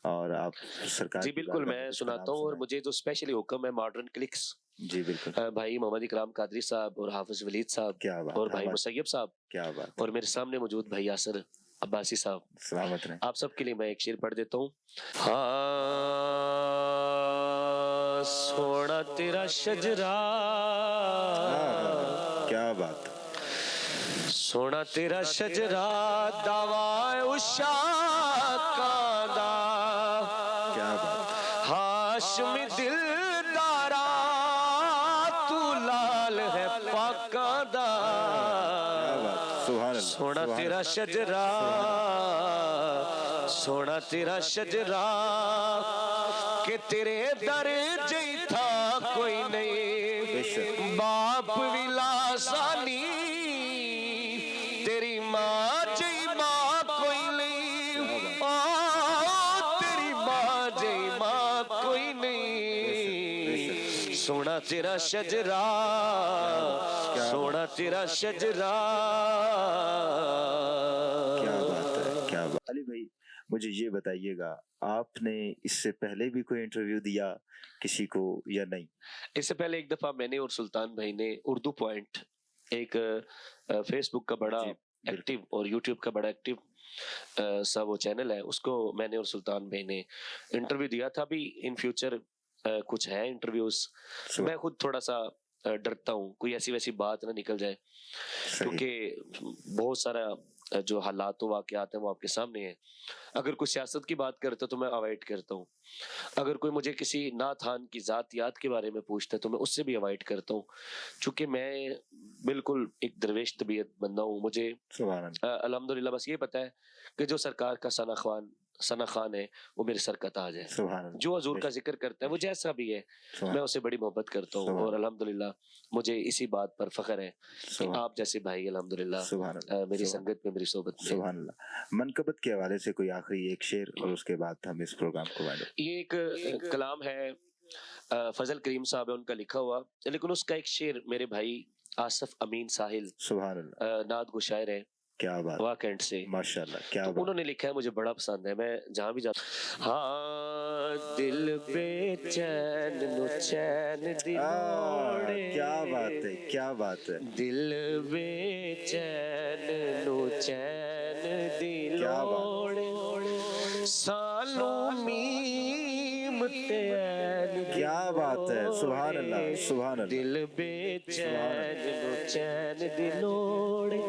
और आप सरकार
जी
की
बिल्कुल
बारगाह में
मैं
कुछ
सुनाता
कलाम
हूँ, और
सुनाएं।
मुझे जो स्पेशली हुक्म है मॉडर्न क्लिक्स
जी बिल्कुल,
भाई मोहम्मद इकराम कादरी साहब और हाफिज वलीद साहब
क्या बात
और
है,
भाई
हमारे-
मुसैयब साहब
क्या बात,
और मेरे सामने मौजूद भाई यासर अब्बासी साहब,
सलामत रहें।
आप सबके लिए मैं एक शेर पढ़ देता हूँ। हाँ सोना तेरा शजरा,
क्या बात,
सोना तेरा शजरा दावा उषा कादा,
क्या बात,
हाशमी दिलदारा तू लाल है पाका दा।
क्या बात, सुभान अल्लाह,
सोना
सुभान
तेरा
अल्लाह।
शजरा, सोना तेरा शजरा के तेरे दर जई था कोई नहीं,
बेशक।
बाप विलासानी तेरी माँ जई माँ कोई नहीं, तेरी माँ जई माँ कोई नहीं। सोना तेरा शजरा, सोना तेरा शजरा।
क्या बात है, क्या बात। अली भाई मुझे ये बताइएगा, आपने इससे पहले भी कोई इंटरव्यू दिया किसी को या नहीं?
इससे पहले एक दफा मैंने और सुल्तान भाई ने उर्दू पॉइंट, एक फेसबुक का बड़ा
जी, बिल्कुल।
एक्टिव और यूट्यूब का बड़ा एक्टिव सा वो चैनल है, उसको मैंने और सुल्तान भाई ने इंटरव्यू दिया था। अभी इन फ्यूचर कुछ है इंटरव्यूज, मैं खुद थोड़ा सा डरता हूँ कोई ऐसी वैसी बात ना निकल जाए,
सही,
क्योंकि बहुत सारा जो हालात वाकयात हैं वो आपके सामने है। अगर कोई सियासत की बात करता है तो मैं अवॉइड करता हूँ, अगर कोई मुझे किसी नाथान की जातियात के बारे में पूछता है तो मैं उससे भी अवॉइड करता हूँ, क्योंकि मैं बिल्कुल एक दरवेश तबीयत बंदा हूँ। मुझे
सुभान अल्लाह,
अल्हम्दुलिल्लाह बस ये पता है कि जो सरकार का सना खान है वो मेरे सर का ताज है,
सुभान अल्लाह,
जो हजूर का जिक्र करता है वो जैसा भी है मैं उसे बड़ी मोहब्बत करता हूँ, और अल्हम्दुलिल्लाह मुझे इसी बात पर फख्र है कि आप जैसे भाई अल्हम्दुलिल्लाह
सुभान अल्लाह,
मेरी संगत में, मेरी सोबत में।
सुभान अल्लाह। मनकबत के हवाले से कोई आखिरी एक शेर और उसके बाद हम इस प्रोग्राम को वाइंड अप।
ये एक कलाम है फजल करीम साहब है उनका लिखा हुआ, लेकिन उसका एक शेर मेरे भाई आसिफ अमीन साहिल
सुभान अल्लाह,
नात गो शायर है
क्या बात,
वाह कैंट से,
माशाल्लाह, क्या
तो
बात।
उन्होंने लिखा है, मुझे बड़ा पसंद है, मैं जहाँ भी जाता हाँ दिल बेचैन नु चैन दिलोड़े,
क्या बात है, क्या बात है,
दिल बेचैन नु चैन
क्या बात।
दिलोड़े, सानू मीम ते ऐन
क्या बात है, सुभान अल्लाह, सुभान अल्लाह,
दिल बेचैन नु चैन दिलोड़े।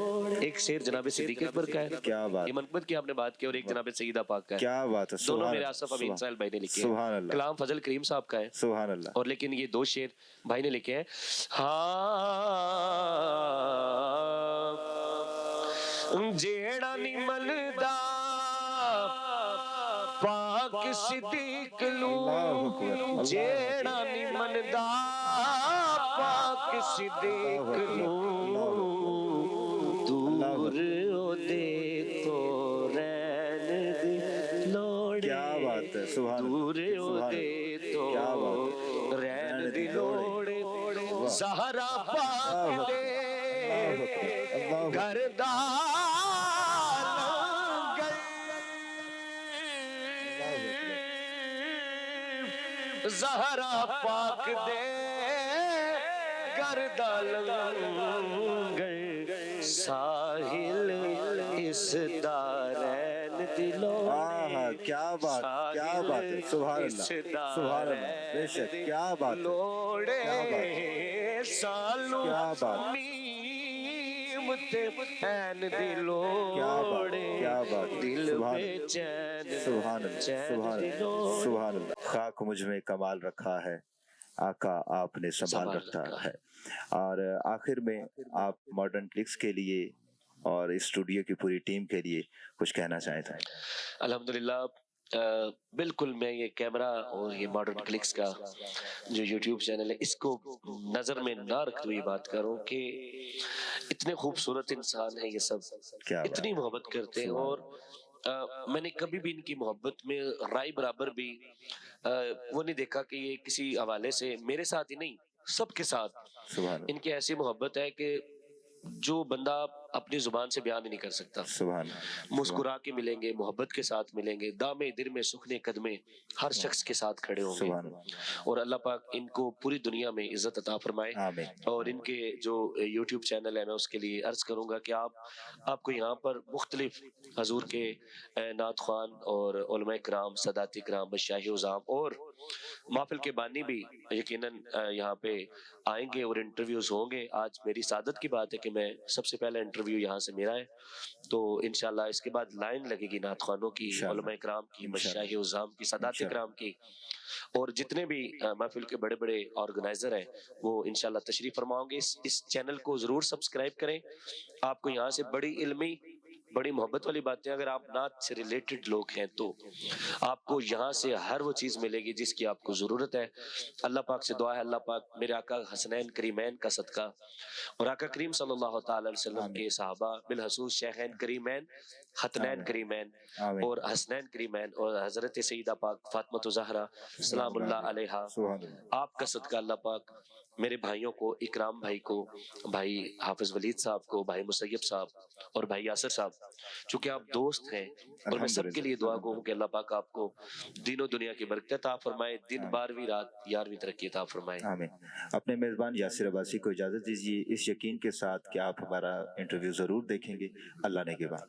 एक शेर जनाब सिद्दीक अकबर का है,
क्या बात,
ये मनकबत की आपने बात की, और एक जनाब सईदा पाक का है,
क्या बात है,
दोनों
सुभान
मेरे आसिफ अमीन
सुभान-
साहिल भाई ने लिखे
सुभान
हैं।
अल्लाह,
कलाम फजल करीम साहब का है,
सुभान अल्लाह,
और लेकिन ये दो शेर भाई ने लिखे हैं। हाँ जेड़ा नी मनदा पाक सिद्दीक लू,
अल्लाहु अकबर, अल्लाहु
जेड़ा नी मनदा पाक सिद्दीक लू, दूर ओदे तो रैन दी लोड़े,
क्या बात है, सुभान
दूर
अल्लाह,
ओदे तो
क्या बात है,
रैन दी लोड़े, زہرا پاک دے گردان گئے، زہرا پاک دے گردان گئے، ساحل اس دارین دلوں،
کیا بات ہے، سبحان اللہ سبحان اللہ، بے شک کیا بات
لوڑے سالو
کیا بات
نیم تے این دلوڑے،
کیا بات
دل بے چین
سبحان اللہ سبحان اللہ سبحان اللہ، خاک مجھ میں کمال رکھا ہے آقا آپ نے سنبھال رکھا ہے۔ اور آخر میں آپ ماڈرن کلکس کے لیے اور اسٹوڈیو کی پوری ٹیم کے لیے کچھ کہنا چاہیں تھے؟
الحمدللہ بالکل میں یہ کیمرہ اور یہ ماڈرن کلکس کا جو یوٹیوب چینل ہے اس کو نظر میں نہ رکھتے ہوئے بات کروں کہ اتنے خوبصورت انسان ہیں یہ سب، اتنی محبت کرتے ہیں، اور میں نے کبھی بھی ان کی محبت میں رائے برابر بھی وہ نہیں دیکھا کہ یہ کسی حوالے سے میرے ساتھ ہی نہیں سب کے ساتھ ان کی ایسی محبت ہے کہ جو بندہ اپنی زبان سے بیان نہیں کر سکتا۔ مسکرا کے ملیں گے، محبت کے ساتھ ملیں گے، دامے دل میں سکھنے قدمے ہر شخص کے ساتھ کھڑے ہوں گے، اور اللہ پاک ان کو پوری دنیا میں عزت عطا فرمائے۔ اور ان کے جو یوٹیوب چینل ہے میں اس کے لیے عرض کروں گا کہ آپ کو یہاں پر مختلف حضور کے نعت خوان اور علماء کرام، سادات کرام، بادشاہ عظام اور محفل کے بانی بھی یقیناً یہاں پہ آئیں گے اور انٹرویوز ہوں گے۔ آج میری سعادت کی بات ہے کہ میں سب سے پہلا انٹرویو یہاں سے میرا ہے، تو انشاءاللہ اس کے بعد لائن لگے گی نعت خوانوں کی، علماء کرام کی، بادشاہ عظام کی، سادات کرام کی، اور جتنے بھی محفل کے بڑے بڑے آرگنائزر ہیں وہ انشاءاللہ تشریف فرماؤں گے۔ اس چینل کو ضرور سبسکرائب کریں۔ آپ کو یہاں سے بڑی علمی، بڑی محبت والی باتیں، اگر آپ نعت سے ریلیٹڈ لوگ ہیں تو آپ کو یہاں سے ہر وہ چیز ملے گی جس کی آپ کو ضرورت ہے۔ اللہ پاک سے دعا ہے اللہ پاک میرے آقا حسنین کریمین کا صدقہ اور آقا کریم صلی اللہ تعالی علیہ وسلم کے صحابہ بالخصوص شیخین کریمین، ختنین کریمین اور حسنین کریمین اور حضرت سیدہ پاک فاطمہ الزہرا سلام اللہ علیہا، آپ کا صدقہ اللہ پاک میرے بھائیوں کو، اکرام بھائی کو، بھائی حافظ ولید صاحب کو، بھائی مسیب صاحب اور بھائی یاسر صاحب، چونکہ آپ دوست ہیں، اور میں سب کے لیے دعا گو ہوں کہ اللہ پاک آپ کو دین و دنیا کی برکت عطا فرمائے، دن 12ویں رات 11ویں ترقی عطا فرمائے۔
آمین۔ اپنے میزبان یاسر عباسی کو اجازت دیجیے اس یقین کے ساتھ کہ آپ ہمارا انٹرویو ضرور دیکھیں گے۔ اللہ نے کے بعد